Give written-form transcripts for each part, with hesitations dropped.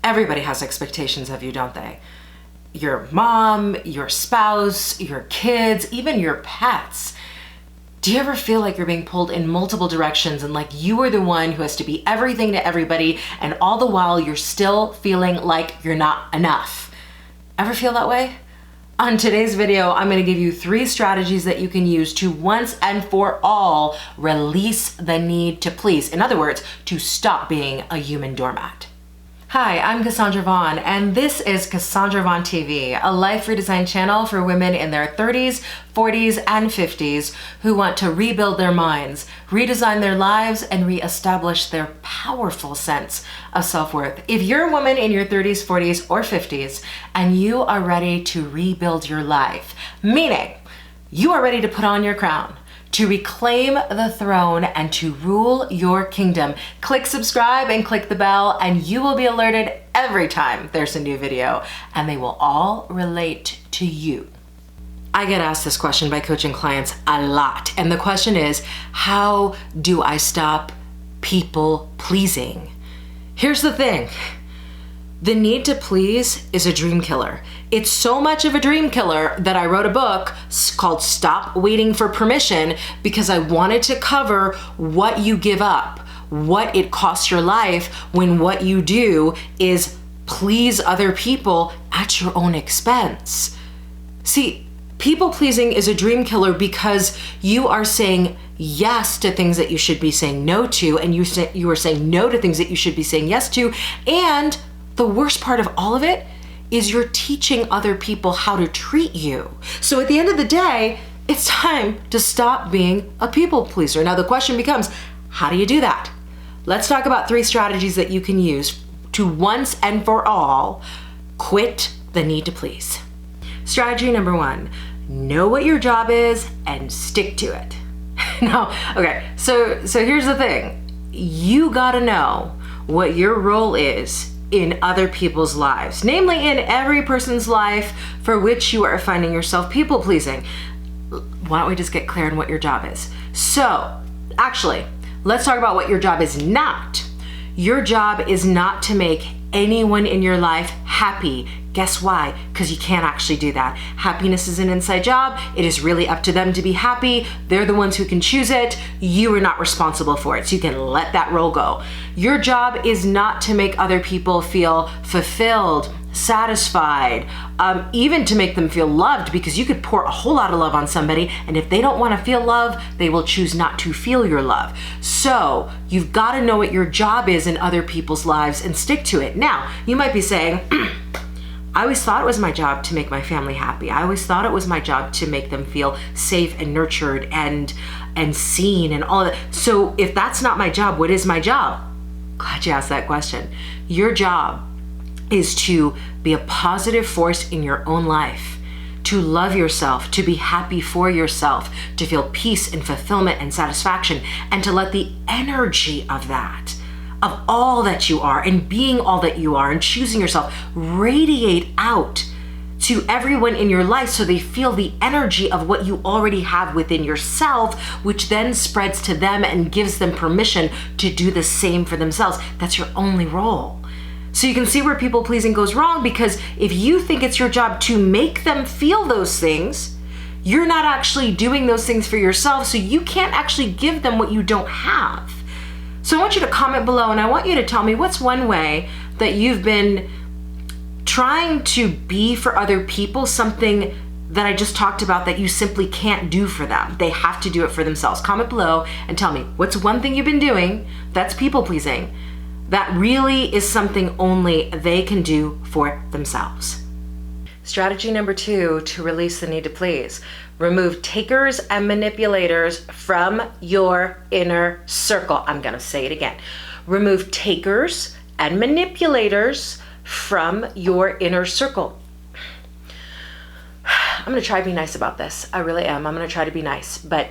Everybody has expectations of you, don't they? Your mom, your spouse, your kids, even your pets. Do you ever feel like you're being pulled in multiple directions and like you are the one who has to be everything to everybody, and all the while you're still feeling like you're not enough? Ever feel that way? On today's video, I'm going to give you 3 strategies that you can use to once and for all release the need to please. In other words, to stop being a human doormat. Hi, I'm Cassandra Vaughn, and this is Cassandra Vaughn TV, a life redesign channel for women in their 30s, 40s, and 50s who want to rebuild their minds, redesign their lives, and reestablish their powerful sense of self-worth. If you're a woman in your 30s, 40s, or 50s, and you are ready to rebuild your life, meaning you are ready to put on your crown, to reclaim the throne, and to rule your kingdom, click subscribe and click the bell, and you will be alerted every time there's a new video, and they will all relate to you. I get asked this question by coaching clients a lot, and the question is, how do I stop people pleasing? Here's the thing. The need to please is a dream killer. It's so much of a dream killer that I wrote a book called Stop Waiting for Permission, because I wanted to cover what you give up, what it costs your life when what you do is please other people at your own expense. See, people pleasing is a dream killer because you are saying yes to things that you should be saying no to, and you are saying no to things that you should be saying yes to, and the worst part of all of it is you're teaching other people how to treat you. So at the end of the day, it's time to stop being a people pleaser. Now the question becomes, how do you do that? Let's talk about 3 strategies that you can use to once and for all quit the need to please. Strategy number 1, know what your job is and stick to it. Now, okay, so here's the thing. You gotta know what your role is in other people's lives, namely in every person's life for which you are finding yourself people pleasing. Why don't we just get clear on what your job is? So actually, let's talk about what your job is not. Your job is not to make anyone in your life happy. Guess why? Because you can't actually do that. Happiness is an inside job. It is really up to them to be happy. They're the ones who can choose it. You are not responsible for it, so you can let that role go. Your job is not to make other people feel fulfilled, satisfied, even to make them feel loved, because you could pour a whole lot of love on somebody, and if they don't want to feel love, they will choose not to feel your love. So you've got to know what your job is in other people's lives and stick to it. Now, you might be saying, I always thought it was my job to make my family happy. I always thought it was my job to make them feel safe and nurtured and seen and all of that. So if that's not my job, what is my job? Glad you asked that question. Your job is to be a positive force in your own life, to love yourself, to be happy for yourself, to feel peace and fulfillment and satisfaction, and to let the energy of that, of all that you are and being all that you are and choosing yourself, radiate out to everyone in your life so they feel the energy of what you already have within yourself, which then spreads to them and gives them permission to do the same for themselves. That's your only role. So you can see where people pleasing goes wrong, because if you think it's your job to make them feel those things, you're not actually doing those things for yourself, so you can't actually give them what you don't have. So I want you to comment below, and I want you to tell me what's one way that you've been trying to be for other people something that I just talked about that you simply can't do for them. They have to do it for themselves. Comment below and tell me what's one thing you've been doing that's people pleasing that really is something only they can do for themselves. Strategy number 2 to release the need to please. Remove takers and manipulators from your inner circle. I'm gonna say it again. Remove takers and manipulators from your inner circle. I'm gonna try to be nice about this. I really am. I'm gonna try to be nice, but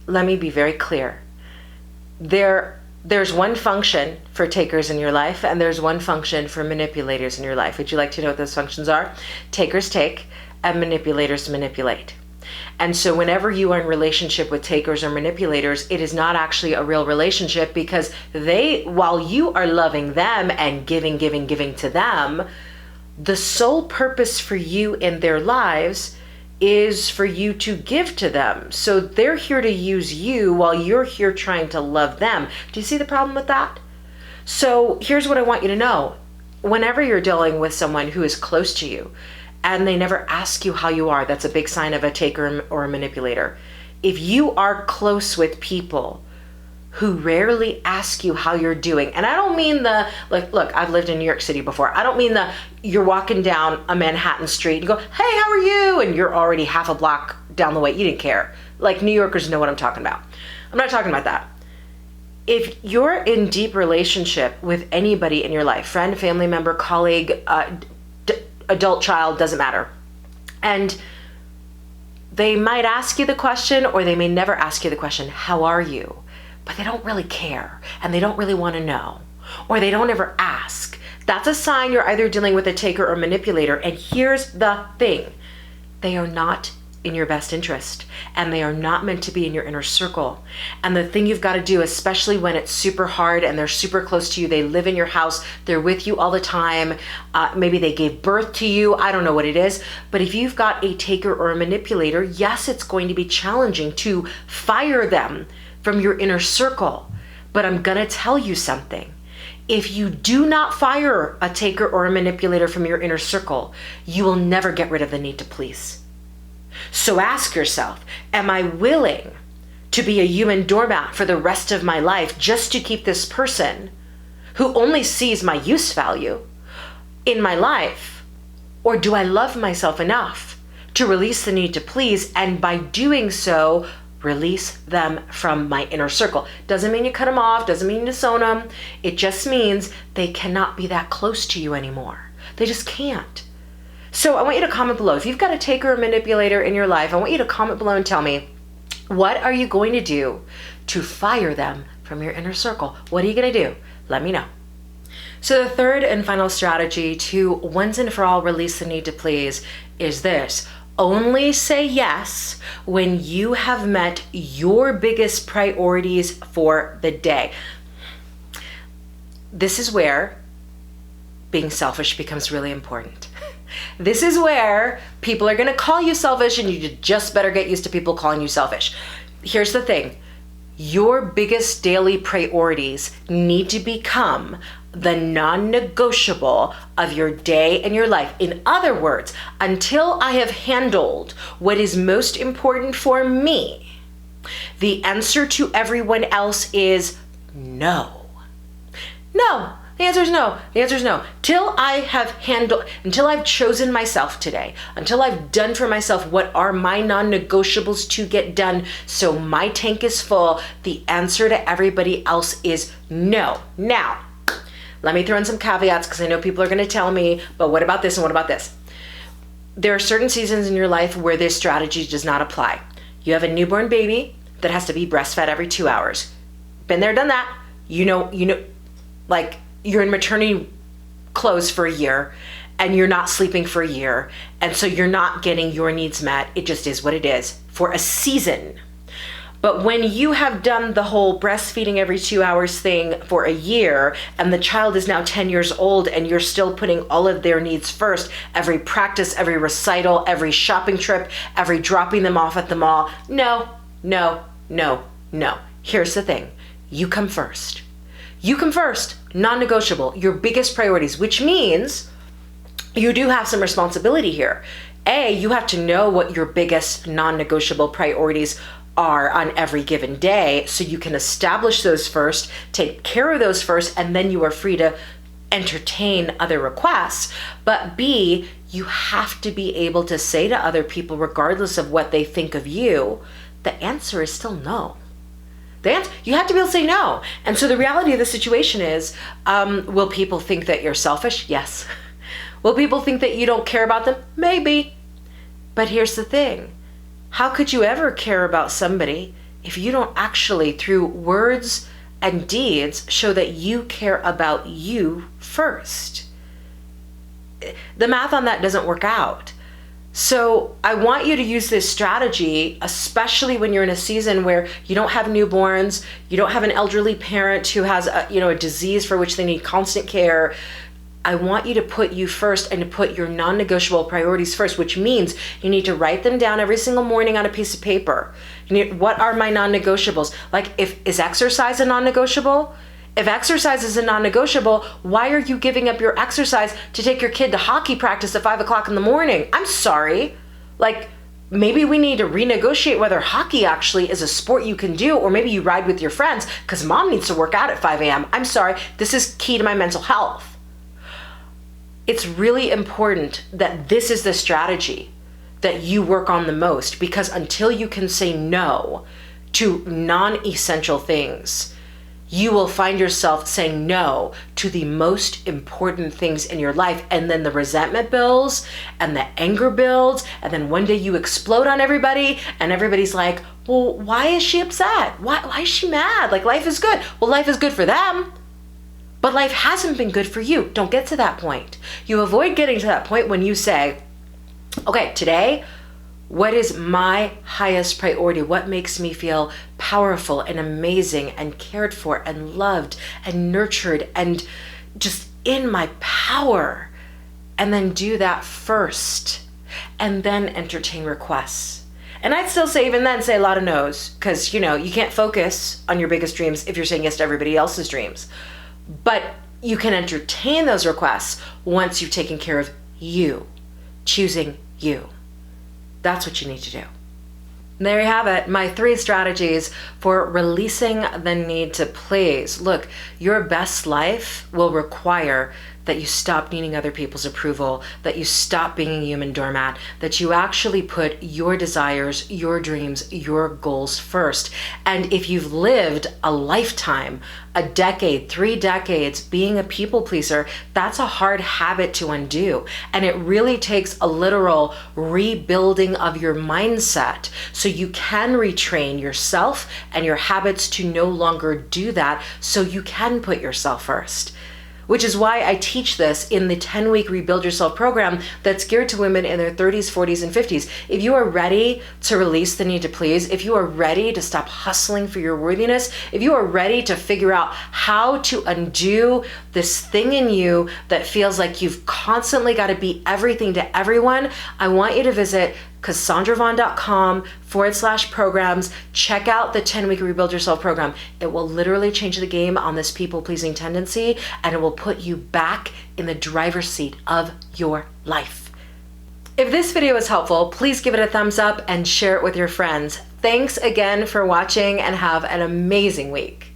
let me be very clear. There's one function for takers in your life, and there's one function for manipulators in your life. Would you like to know what those functions are? Takers take, and manipulators manipulate. And so whenever you are in relationship with takers or manipulators, it is not actually a real relationship, because while you are loving them and giving to them, the sole purpose for you in their lives is for you to give to them. So they're here to use you while you're here trying to love them. Do you see the problem with that? So here's what I want you to know. Whenever you're dealing with someone who is close to you and they never ask you how you are, that's a big sign of a taker or a manipulator. If you are close with people who rarely ask you how you're doing, and I don't mean look, I've lived in New York City before. I don't mean you're walking down a Manhattan street and you go, hey, how are you? And you're already half a block down the way. You didn't care. Like, New Yorkers know what I'm talking about. I'm not talking about that. If you're in deep relationship with anybody in your life, friend, family member, colleague, adult, child, doesn't matter, and they might ask you the question, or they may never ask you the question, how are you? But they don't really care, and they don't really want to know, or they don't ever ask. That's a sign you're either dealing with a taker or manipulator. And here's the thing. They are not in your best interest, and they are not meant to be in your inner circle. And the thing you've got to do, especially when it's super hard and they're super close to you, they live in your house, they're with you all the time, maybe they gave birth to you, I don't know what it is, but if you've got a taker or a manipulator, yes, it's going to be challenging to fire them from your inner circle. But I'm gonna tell you something. If you do not fire a taker or a manipulator from your inner circle, you will never get rid of the need to please. So ask yourself, am I willing to be a human doormat for the rest of my life just to keep this person who only sees my use value in my life? Or do I love myself enough to release the need to please, and by doing so, release them from my inner circle? Doesn't mean you cut them off, doesn't mean you disown them. It just means they cannot be that close to you anymore. They just can't. So I want you to comment below. If you've got a taker or manipulator in your life, I want you to comment below and tell me, what are you going to do to fire them from your inner circle? What are you going to do? Let me know. So the third and final strategy to once and for all release the need to please is this. Only say yes when you have met your biggest priorities for the day. This is where being selfish becomes really important. This is where people are going to call you selfish, and you just better get used to people calling you selfish. Here's the thing. Your biggest daily priorities need to become the non-negotiable of your day and your life. In other words, until I have handled what is most important for me, the answer to everyone else is no. No. The answer is no. The answer is no. Until I've chosen myself today, until I've done for myself what are my non-negotiables to get done so my tank is full, the answer to everybody else is no. Now, let me throw in some caveats, because I know people are going to tell me, but what about this and what about this? There are certain seasons in your life where this strategy does not apply. You have a newborn baby that has to be breastfed every 2 hours. Been there, done that. You know, like, you're in maternity clothes for a year and you're not sleeping for a year. And so you're not getting your needs met. It just is what it is for a season. But when you have done the whole breastfeeding every 2 hours thing for a year, and the child is now 10 years old, and you're still putting all of their needs first, every practice, every recital, every shopping trip, every dropping them off at the mall, no. Here's the thing. You come first. You come first, non-negotiable, your biggest priorities, which means you do have some responsibility here. You have to know what your biggest non-negotiable priorities are on every given day, so you can establish those first, take care of those first, and then you are free to entertain other requests. But B, you have to be able to say to other people, regardless of what they think of you, the answer is still no. You have to be able to say no. And so the reality of the situation is, will people think that you're selfish? Yes. Will people think that you don't care about them? Maybe. But here's the thing. How could you ever care about somebody if you don't actually, through words and deeds, show that you care about you first? The math on that doesn't work out. So I want you to use this strategy, especially when you're in a season where you don't have newborns, you don't have an elderly parent who has a disease for which they need constant care. I want you to put you first and to put your non-negotiable priorities first, which means you need to write them down every single morning on a piece of paper. What are my non-negotiables? Like, is exercise a non-negotiable? If exercise is a non-negotiable, why are you giving up your exercise to take your kid to hockey practice at 5 o'clock in the morning? I'm sorry. Like, maybe we need to renegotiate whether hockey actually is a sport you can do, or maybe you ride with your friends because mom needs to work out at 5 a.m. I'm sorry. This is key to my mental health. It's really important that this is the strategy that you work on the most, because until you can say no to non-essential things, you will find yourself saying no to the most important things in your life. And then the resentment builds and the anger builds. And then one day you explode on everybody and everybody's like, well, why is she upset? Why is she mad? Like, life is good. Well, life is good for them, but life hasn't been good for you. Don't get to that point. You avoid getting to that point when you say, okay, today, what is my highest priority? What makes me feel powerful and amazing and cared for and loved and nurtured and just in my power? And then do that first, and then entertain requests. And I'd still say, even then, say a lot of no's, because you can't focus on your biggest dreams if you're saying yes to everybody else's dreams. But you can entertain those requests once you've taken care of you, choosing you. That's what you need to do. There you have it, my 3 strategies for releasing the need to please. Look, your best life will require that you stop needing other people's approval, that you stop being a human doormat, that you actually put your desires, your dreams, your goals first. And if you've lived a lifetime, a decade, 3 decades being a people pleaser, that's a hard habit to undo. And it really takes a literal rebuilding of your mindset so you can retrain yourself and your habits to no longer do that, so you can put yourself first. Which is why I teach this in the 10-week Rebuild Yourself program that's geared to women in their 30s, 40s, and 50s. If you are ready to release the need to please, if you are ready to stop hustling for your worthiness, if you are ready to figure out how to undo this thing in you that feels like you've constantly got to be everything to everyone, I want you to visit CassandraVaughn.com/programs. Check out the 10-week Rebuild Yourself program. It will literally change the game on this people-pleasing tendency, and it will put you back in the driver's seat of your life. If this video was helpful, please give it a thumbs up and share it with your friends. Thanks again for watching, and have an amazing week.